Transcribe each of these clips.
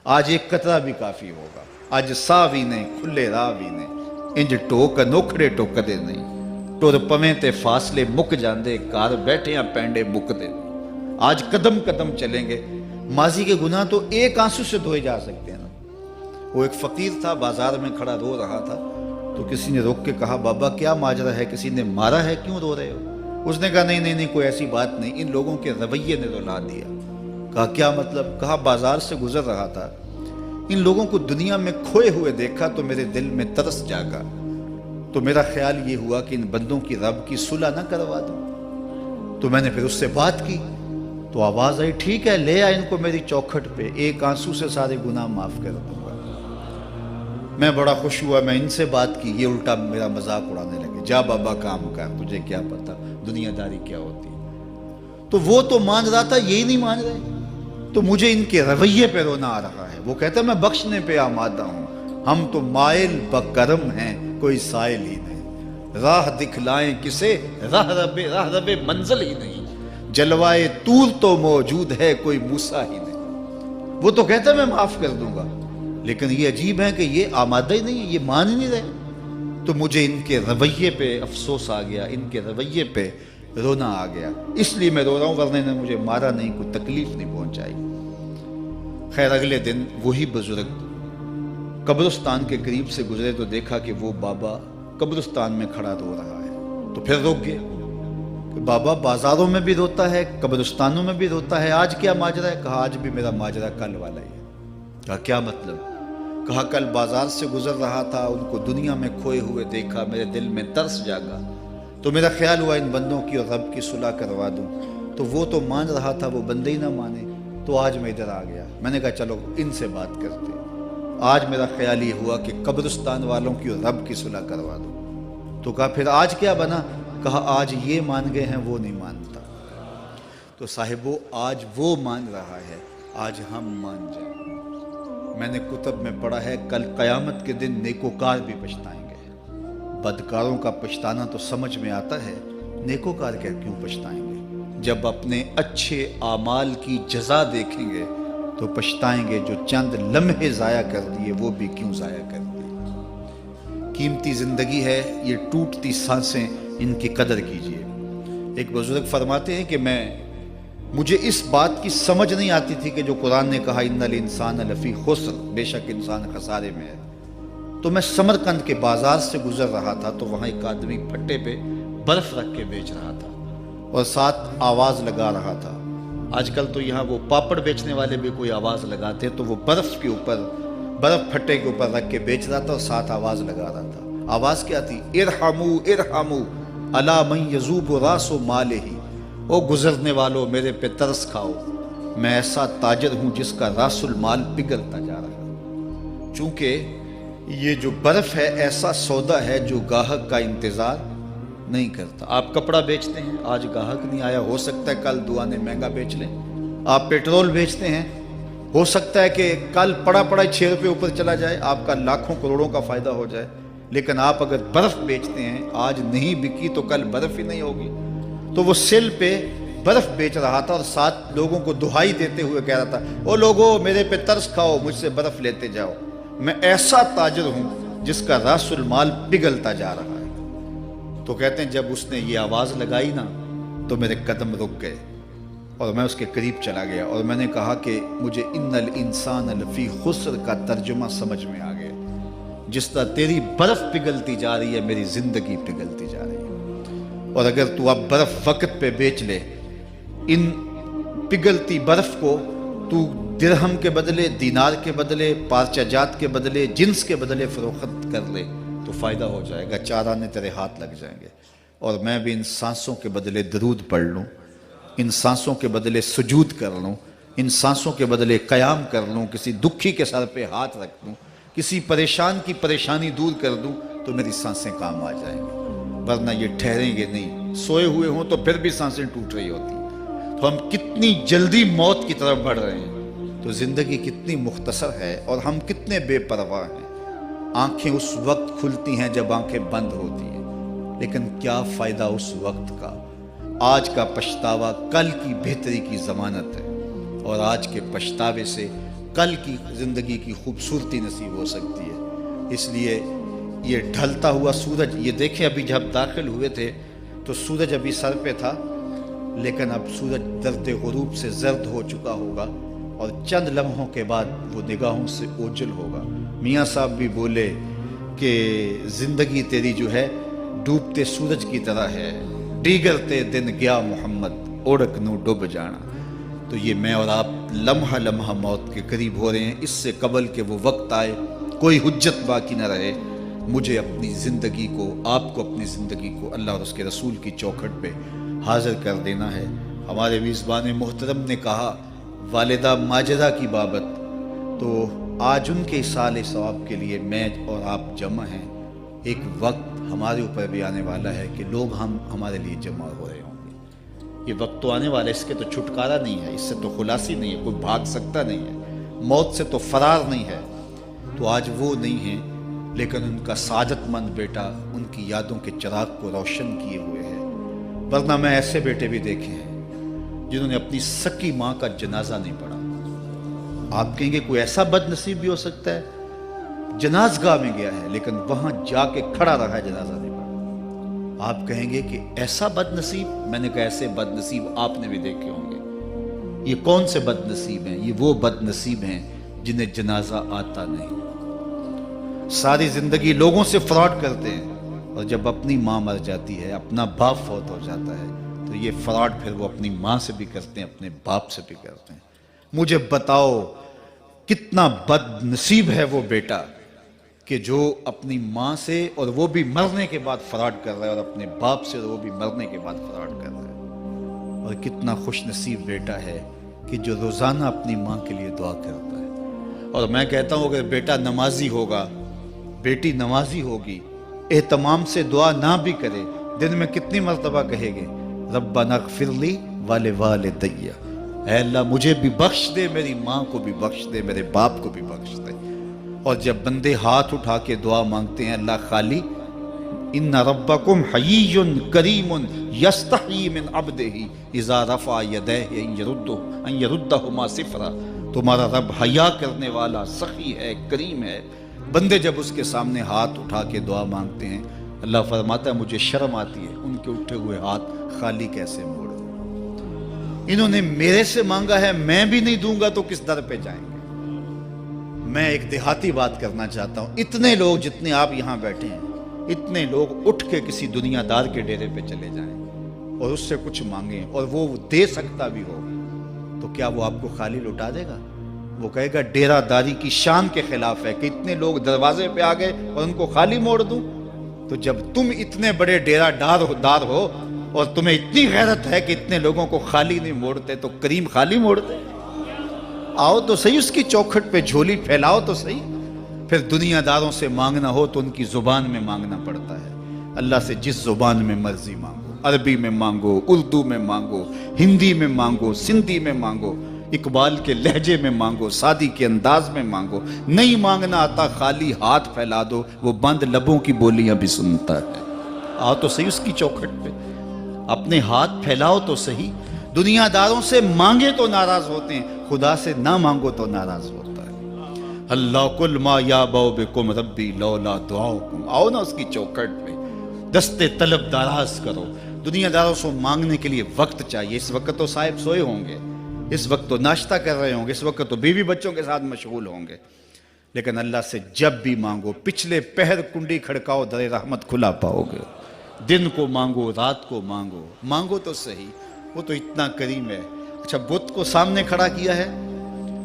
آج ایک قطرہ بھی کافی ہوگا، اج ساہ بھی نہیں کھلے راہ بھی نہیں، انج ٹوک انوکھڑے ٹوکدے نہیں، ٹر پویں تے فاصلے مک جاندے، گھر بیٹھے ہیں پینڈے مکدے نہیں۔ آج قدم قدم چلیں گے، ماضی کے گناہ تو ایک آنسو سے دھوئے جا سکتے ہیں نا۔ وہ ایک فقیر تھا، بازار میں کھڑا رو رہا تھا، تو کسی نے روک کے کہا بابا کیا ماجرا ہے، کسی نے مارا ہے، کیوں رو رہے ہو؟ اس نے کہا نہیں کوئی ایسی بات نہیں، ان لوگوں کے رویے نے رلا دیا۔ کہا کیا مطلب؟ کہا بازار سے گزر رہا تھا، ان لوگوں کو دنیا میں کھوئے ہوئے دیکھا تو میرے دل میں ترس جاگا، تو میرا خیال یہ ہوا کہ ان بندوں کی رب کی صلح نہ کروا دوں۔ تو میں نے پھر اس سے بات کی، تو آواز آئی ٹھیک ہے لے آ ان کو میری چوکھٹ پہ، ایک آنسو سے سارے گناہ معاف کر دوں گا۔ میں بڑا خوش ہوا، میں ان سے بات کی، یہ الٹا میرا مذاق اڑانے لگے، جا بابا کام کر، تجھے کیا پتا دنیا داری کیا ہوتی ہے۔ تو وہ تو مان رہا تھا، یہی نہیں مان رہے، تو مجھے ان کے رویے پہ رونا آ رہا ہے۔ وہ کہتا ہے میں بخشنے پہ آمادہ ہوں، ہم تو مائل بکرم ہیں، کوئی سائل ہی نہیں، راہ دکھلائیں کسے، راہ رب منزل ہی نہیں، جلوائے طور تو موجود ہے، کوئی موسیٰ ہی نہیں۔ وہ تو کہتا ہے میں معاف کر دوں گا، لیکن یہ عجیب ہے کہ یہ آمادہ ہی نہیں ہے، یہ مان ہی نہیں رہے۔ تو مجھے ان کے رویے پہ افسوس آ گیا، ان کے رویے پہ رونا آ گیا، اس لیے میں رو رہا ہوں، ورنہ نے مجھے مارا نہیں، کوئی تکلیف نہیں پہنچائی۔ خیر اگلے دن وہی بزرگ قبرستان کے قریب سے گزرے تو دیکھا کہ وہ بابا قبرستان میں کھڑا رو رہا ہے، تو پھر رک گئے کہ بابا بازاروں میں بھی روتا ہے، قبرستانوں میں بھی روتا ہے، آج کیا ماجرا ہے؟ کہا آج بھی میرا ماجرا کل والا ہی ہے۔ کہا کیا مطلب؟ کہا کل بازار سے گزر رہا تھا، ان کو دنیا میں کھوئے ہوئے دیکھا، میرے دل میں ترس جاگا، تو میرا خیال ہوا ان بندوں کی اور رب کی صلح کروا دوں، تو وہ تو مان رہا تھا، وہ بندے ہی نہ مانے، تو آج میں ادھر آ گیا۔ میں نے کہا چلو ان سے بات کرتے ہیں۔ آج میرا خیال یہ ہوا کہ قبرستان والوں کی اور رب کی صلح کروا دوں۔ تو کہا پھر آج کیا بنا؟ کہا آج یہ مان گئے ہیں، وہ نہیں مانتا۔ تو صاحبو آج وہ مان رہا ہے، آج ہم مان جائیں۔ میں نے کتب میں پڑھا ہے کل قیامت کے دن نیکوکار بھی پچھتائیں گے۔ بدکاروں کا پچھتانا تو سمجھ میں آتا ہے، نیکوکار کیوں پچھتائیں گے؟ جب اپنے اچھے اعمال کی جزا دیکھیں گے تو پچھتائیں گے، جو چند لمحے ضائع کر دیے وہ بھی کیوں ضائع کر دیے۔ قیمتی زندگی ہے، یہ ٹوٹتی سانسیں، ان کی قدر کیجیے۔ ایک بزرگ فرماتے ہیں کہ مجھے اس بات کی سمجھ نہیں آتی تھی کہ جو قرآن نے کہا ان الانسان لفی خسر، بے شک انسان خسارے میں ہے، تو میں سمرقند کے بازار سے گزر رہا تھا تو وہاں ایک آدمی پھٹے پہ برف رکھ کے بیچ رہا تھا اور ساتھ آواز لگا رہا تھا۔ آج کل تو یہاں وہ پاپڑ بیچنے والے بھی کوئی آواز لگاتے، تو وہ برف پھٹے کے اوپر رکھ کے بیچ رہا تھا اور ساتھ آواز لگا رہا تھا۔ آواز کیا تھی؟ ارحمو ارحمو الا من یذوب راس مالہ، او گزرنے والوں میرے پہ ترس کھاؤ، میں ایسا تاجر ہوں جس کا راس المال پگھلتا جا رہا ہے۔ چونکہ یہ جو برف ہے ایسا سودا ہے جو گاہک کا انتظار نہیں کرتا۔ آپ کپڑا بیچتے ہیں، آج گاہک نہیں آیا، ہو سکتا ہے کل دعانے مہنگا بیچ لیں۔ آپ پیٹرول بیچتے ہیں، ہو سکتا ہے کہ کل پڑا 6 روپے اوپر چلا جائے، آپ کا لاکھوں کروڑوں کا فائدہ ہو جائے۔ لیکن آپ اگر برف بیچتے ہیں، آج نہیں بکی تو کل برف ہی نہیں ہوگی۔ تو وہ سل پہ برف بیچ رہا تھا اور ساتھ لوگوں کو دہائی دیتے ہوئے کہہ رہا تھا او لوگو میرے پہ ترس کھاؤ، مجھ سے برف لیتے جاؤ، میں ایسا تاجر ہوں جس کا راس المال پگھلتا جا رہا ہے۔ تو کہتے ہیں جب اس نے یہ آواز لگائی نا تو میرے قدم رک گئے اور میں اس کے قریب چلا گیا اور میں نے کہا کہ مجھے ان الانسان لفی خسر کا ترجمہ سمجھ میں آ گیا۔ جس طرح تیری برف پگھلتی جا رہی ہے، میری زندگی پگھلتی جا رہی ہے، اور اگر تو اب برف وقت پہ بیچ لے، ان پگھلتی برف کو تو درہم کے بدلے، دینار کے بدلے، پارچہ جات کے بدلے، جنس کے بدلے فروخت کر لے تو فائدہ ہو جائے گا، 4 آنے تیرے ہاتھ لگ جائیں گے۔ اور میں بھی ان سانسوں کے بدلے درود پڑھ لوں، ان سانسوں کے بدلے سجود کر لوں، ان سانسوں کے بدلے قیام کر لوں، کسی دکھی کے سر پہ ہاتھ رکھ دوں، کسی پریشان کی پریشانی دور کر دوں تو میری سانسیں کام آ جائیں گی، ورنہ یہ ٹھہریں گے نہیں۔ سوئے ہوئے ہوں تو پھر بھی سانسیں ٹوٹ رہی ہوتی ہیں۔ تو ہم کتنی جلدی موت کی طرف بڑھ رہے ہیں، تو زندگی کتنی مختصر ہے اور ہم کتنے بے پرواہ ہیں۔ آنکھیں اس وقت کھلتی ہیں جب آنکھیں بند ہوتی ہیں، لیکن کیا فائدہ اس وقت کا؟ آج کا پچھتاوا کل کی بہتری کی ضمانت ہے، اور آج کے پچھتاوے سے کل کی زندگی کی خوبصورتی نصیب ہو سکتی ہے۔ اس لیے یہ ڈھلتا ہوا سورج، یہ دیکھیں ابھی جب داخل ہوئے تھے تو سورج ابھی سر پہ تھا، لیکن اب سورج درد غروب سے زرد ہو چکا ہوگا اور چند لمحوں کے بعد وہ نگاہوں سے اوجھل ہوگا۔ میاں صاحب بھی بولے کہ زندگی تیری جو ہے ڈوبتے سورج کی طرح ہے، ڈیگرتے دن گیا محمد اوڑک نو ڈوب جانا۔ تو یہ میں اور آپ لمحہ لمحہ موت کے قریب ہو رہے ہیں۔ اس سے قبل کہ وہ وقت آئے کوئی حجت باقی نہ رہے، مجھے اپنی زندگی کو، آپ کو اپنی زندگی کو اللہ اور اس کے رسول کی چوکھٹ پہ حاضر کر دینا ہے۔ ہمارے میزبان محترم نے کہا والدہ ماجدہ کی بابت، تو آج ان کے اصالِ ثواب کے لیے میں اور آپ جمع ہیں۔ ایک وقت ہمارے اوپر بھی آنے والا ہے کہ لوگ ہمارے لیے جمع ہو رہے ہوں گے۔ یہ وقت تو آنے والا ہے، اس کے تو چھٹکارا نہیں ہے، اس سے تو خلاصی نہیں ہے، کوئی بھاگ سکتا نہیں ہے، موت سے تو فرار نہیں ہے۔ تو آج وہ نہیں ہیں، لیکن ان کا سعادت مند بیٹا ان کی یادوں کے چراغ کو روشن کیے ہوئے ہے۔ ورنہ میں ایسے بیٹے بھی دیکھے ہیں جنہوں نے اپنی سکی ماں کا جنازہ نہیں پڑھا۔ آپ کہیں گے کوئی ایسا بد نصیب بھی ہو سکتا ہے، جنازگاہ میں گیا ہے لیکن وہاں جا کے کھڑا رہا ہے، جنازہ نہیں پڑھا۔ آپ کہیں گے کہ ایسا بد نصیب، میں نے کہا ایسے بد نصیب آپ نے بھی دیکھے ہوں گے۔ یہ کون سے بد نصیب ہیں؟ یہ وہ بد نصیب ہیں جنہیں جنازہ آتا نہیں، ساری زندگی لوگوں سے فراڈ کرتے ہیں، اور جب اپنی ماں مر جاتی ہے، اپنا باپ فوت ہو جاتا ہے، تو یہ فراڈ پھر وہ اپنی ماں سے بھی کرتے ہیں، اپنے باپ سے بھی کرتے ہیں۔ مجھے بتاؤ کتنا بد نصیب ہے وہ بیٹا کہ جو اپنی ماں سے، اور وہ بھی مرنے کے بعد فراڈ کر رہا ہے، اور اپنے باپ سے وہ بھی مرنے کے بعد فراڈ کر رہا ہے۔ اور کتنا خوش نصیب بیٹا ہے کہ جو روزانہ اپنی ماں کے لیے دعا کرتا ہے۔ اور میں کہتا ہوں اگر بیٹا نمازی ہوگا، بیٹی نمازی ہوگی، اہتمام سے دعا نہ بھی کرے، دن میں کتنی مرتبہ کہے گے ربنا اغفر لی ولوالدی، اے اللہ مجھے بھی بخش دے، میری ماں کو بھی بخش دے، میرے باپ کو بھی بخش دے۔ اور جب بندے ہاتھ اٹھا کے دعا مانگتے ہیں اللہ خالی ان ربکم حیی کریم یستحیی من عبدہ اذا رفع یدیہ ان یردہما صفرا، تمہارا رب حیا کرنے والا سخی ہے، کریم ہے۔ بندے جب اس کے سامنے ہاتھ اٹھا کے دعا مانگتے ہیں، اللہ فرماتا ہے مجھے شرم آتی ہے ان کے اٹھے ہوئے ہاتھ خالی کیسے موڑ دوں۔ انہوں نے میرے سے مانگا ہے، میں بھی نہیں دوں گا تو کس در پہ جائیں گے۔ میں ایک دیہاتی بات کرنا چاہتا ہوں، اتنے لوگ جتنے آپ یہاں بیٹھے ہیں، اتنے لوگ اٹھ کے کسی دنیا دار کے ڈیرے پہ چلے جائیں اور اس سے کچھ مانگیں اور وہ دے سکتا بھی ہو، تو کیا وہ آپ کو خالی لوٹا دے گا؟ وہ کہے گا ڈیرہ داری کی شان کے خلاف ہے کہ اتنے لوگ دروازے پہ آ گئے اور ان کو خالی موڑ دوں۔ تو جب تم اتنے بڑے ڈیرہ دار ہو اور تمہیں اتنی غیرت ہے کہ اتنے لوگوں کو خالی نہیں موڑتے، تو کریم خالی موڑتے؟ آؤ تو صحیح اس کی چوکھٹ پہ جھولی پھیلاؤ تو صحیح۔ پھر دنیا داروں سے مانگنا ہو تو ان کی زبان میں مانگنا پڑتا ہے۔ اللہ سے جس زبان میں مرضی مانگو، عربی میں مانگو، اردو میں مانگو، ہندی میں مانگو، سندھی میں مانگو، اقبال کے لہجے میں مانگو، سادی کے انداز میں مانگو، نہیں مانگنا آتا خالی ہاتھ پھیلا دو، وہ بند لبوں کی بولیاں بھی سنتا ہے۔ آؤ تو صحیح اس کی چوکھٹ پہ، اپنے ہاتھ پھیلاؤ تو صحیح۔ دنیا داروں سے مانگے تو ناراض ہوتے ہیں، خدا سے نہ مانگو تو ناراض ہوتا ہے۔ اللہ کل ما یابو بکم ربی لولا دعاؤکم، آؤ نا اس کی چوکھٹ پہ، دستے طلب دراز کرو۔ دنیا داروں سے مانگنے کے لیے وقت چاہیے۔ اس وقت تو صاحب سوئے ہوں گے، اس وقت تو ناشتہ کر رہے ہوں گے، اس وقت تو بیوی بچوں کے ساتھ مشغول ہوں گے، لیکن اللہ سے جب بھی مانگو، پچھلے پہر کنڈی کھڑکاؤ در رحمت کھلا پاؤ گے۔ دن کو مانگو، رات کو مانگو، مانگو تو صحیح، وہ تو اتنا کریم ہے۔ اچھا بت کو سامنے کھڑا کیا ہے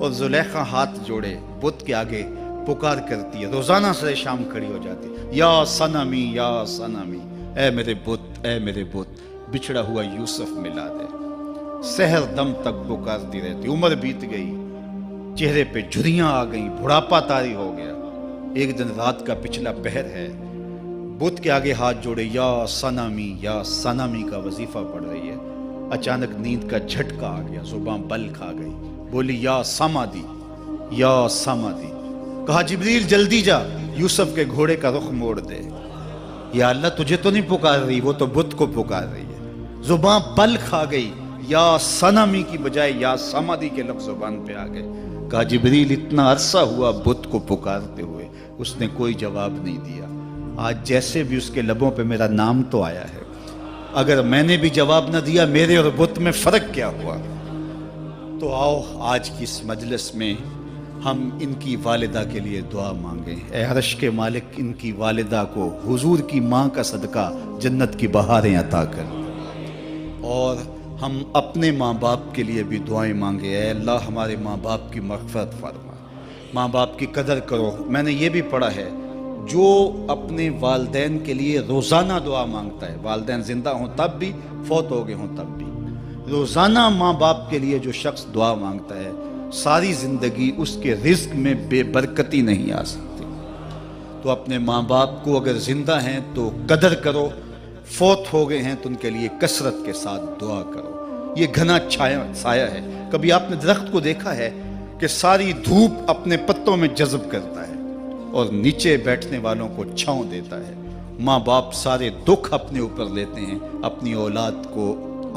اور زلیخا ہاتھ جوڑے بت کے آگے پکار کرتی ہے، روزانہ سے شام کھڑی ہو جاتی ہے، یا صنمی یا صنمی، اے میرے بت، اے میرے بت، بچھڑا ہوا یوسف ملا دے۔ سحر دم تک پکارتی رہتی، عمر بیت گئی، چہرے پہ جھریاں آ گئیں، بڑھاپا طاری ہو گیا۔ ایک دن رات کا پچھلا پہر ہے، بت کے آگے ہاتھ جوڑے یا صنمی کا وظیفہ پڑھ رہی ہے۔ اچانک نیند کا جھٹکا آ گیا، زباں بل کھا گئی، بولی یا سمادی یا سمادی۔ کہا جبریل جلدی جا، یوسف کے گھوڑے کا رخ موڑ دے۔ یا اللہ تجھے تو نہیں پکار رہی، وہ تو بت کو پکار رہی ہے۔ زباں بل کھا گئی، یا صنمی کی بجائے یا سمادی کے لفظ زبان پہ آ گئے۔ کہا جبریل اتنا عرصہ ہوا بت کو پکارتے ہوئے، اس نے کوئی جواب نہیں دیا، آج جیسے بھی اس کے لبوں پہ میرا نام تو آیا ہے، اگر میں نے بھی جواب نہ دیا میرے اور بت میں فرق کیا ہوا؟ تو آؤ آج کی اس مجلس میں ہم ان کی والدہ کے لیے دعا مانگیں۔ اے عرش کے مالک، ان کی والدہ کو حضور کی ماں کا صدقہ جنت کی بہاریں عطا کر، اور ہم اپنے ماں باپ کے لیے بھی دعائیں مانگے۔ اے اللہ ہمارے ماں باپ کی مغفرت فرما، ماں باپ کی قدر کرو۔ میں نے یہ بھی پڑھا ہے، جو اپنے والدین کے لیے روزانہ دعا مانگتا ہے، والدین زندہ ہوں تب بھی، فوت ہو گئے ہوں تب بھی، روزانہ ماں باپ کے لیے جو شخص دعا مانگتا ہے، ساری زندگی اس کے رزق میں بے برکتی نہیں آ سکتی۔ تو اپنے ماں باپ کو اگر زندہ ہیں تو قدر کرو، فوت ہو گئے ہیں تو ان کے لیے کثرت کے ساتھ دعا کرو۔ یہ گھنا سایہ ہے۔ کبھی آپ نے درخت کو دیکھا ہے کہ ساری دھوپ اپنے پتوں میں جذب کرتا ہے اور نیچے بیٹھنے والوں کو چھاؤں دیتا ہے؟ ماں باپ سارے دکھ اپنے اوپر لیتے ہیں، اپنی اولاد کو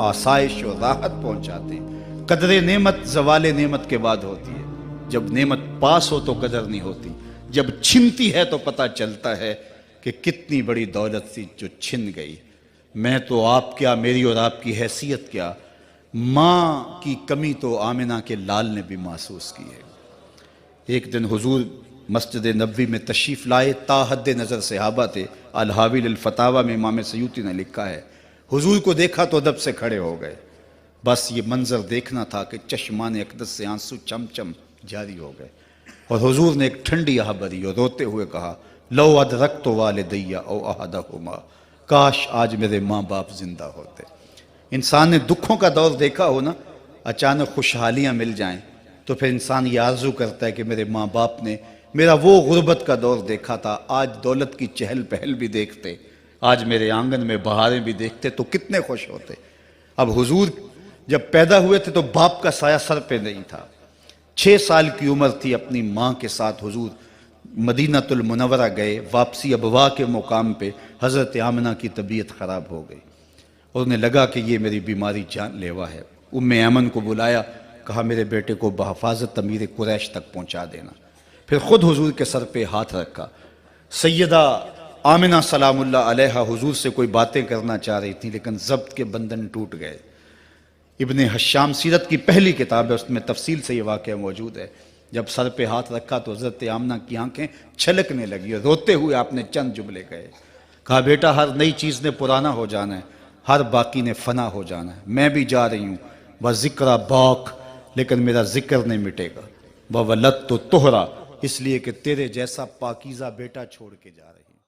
آسائش اور راحت پہنچاتے ہیں۔ قدر نعمت زوال نعمت کے بعد ہوتی ہے، جب نعمت پاس ہو تو قدر نہیں ہوتی، جب چھنتی ہے تو پتہ چلتا ہے کہ کتنی بڑی دولت تھی جو چھن گئی۔ میں تو آپ کیا، میری اور آپ کی حیثیت کیا، ماں کی کمی تو آمنہ کے لال نے بھی محسوس کی ہے۔ ایک دن حضور مسجد نبوی میں تشریف لائے، تا حد نظر صحابہ تھے۔ الحاوی للفتاوی میں امام سیوطی نے لکھا ہے، حضور کو دیکھا تو ادب سے کھڑے ہو گئے، بس یہ منظر دیکھنا تھا کہ چشمان اقدس سے آنسو چم چم جاری ہو گئے، اور حضور نے ایک ٹھنڈی آہ بھری اور روتے ہوئے کہا، لو ادرکت والدی او احدہما، کاش آج میرے ماں باپ زندہ ہوتے۔ انسان نے دکھوں کا دور دیکھا ہو نا، اچانک خوشحالیاں مل جائیں تو پھر انسان یہ آرزو کرتا ہے کہ میرے ماں باپ نے میرا وہ غربت کا دور دیکھا تھا، آج دولت کی چہل پہل بھی دیکھتے، آج میرے آنگن میں بہاریں بھی دیکھتے تو کتنے خوش ہوتے۔ اب حضور جب پیدا ہوئے تھے تو باپ کا سایہ سر پہ نہیں تھا۔ 6 سال کی عمر تھی، اپنی ماں کے ساتھ حضور مدینہ المنورہ گئے۔ واپسی ابوا کے مقام پہ حضرت آمنہ کی طبیعت خراب ہو گئی، اور انہیں لگا کہ یہ میری بیماری جان لیوا ہے۔ ام ایمن کو بلایا، کہا میرے بیٹے کو بحفاظت امیر قریش تک پہنچا دینا۔ پھر خود حضور کے سر پہ ہاتھ رکھا۔ سیدہ آمنہ سلام اللہ علیہا حضور سے کوئی باتیں کرنا چاہ رہی تھیں، لیکن ضبط کے بندھن ٹوٹ گئے۔ ابن حشام سیرت کی پہلی کتاب ہے، اس میں تفصیل سے یہ واقعہ موجود ہے۔ جب سر پہ ہاتھ رکھا تو حضرت آمنہ کی آنکھیں چھلکنے لگی اور روتے ہوئے آپ نے چند جملے کہے، کہا بیٹا ہر نئی چیز نے پرانا ہو جانا ہے، ہر باقی نے فنا ہو جانا ہے، میں بھی جا رہی ہوں، وَذِكْرَ باق، لیکن میرا ذکر نہیں مٹے گا، وَوَلَدْتُ طُہْرًا، اس لیے کہ تیرے جیسا پاکیزہ بیٹا چھوڑ کے جا رہی ہوں۔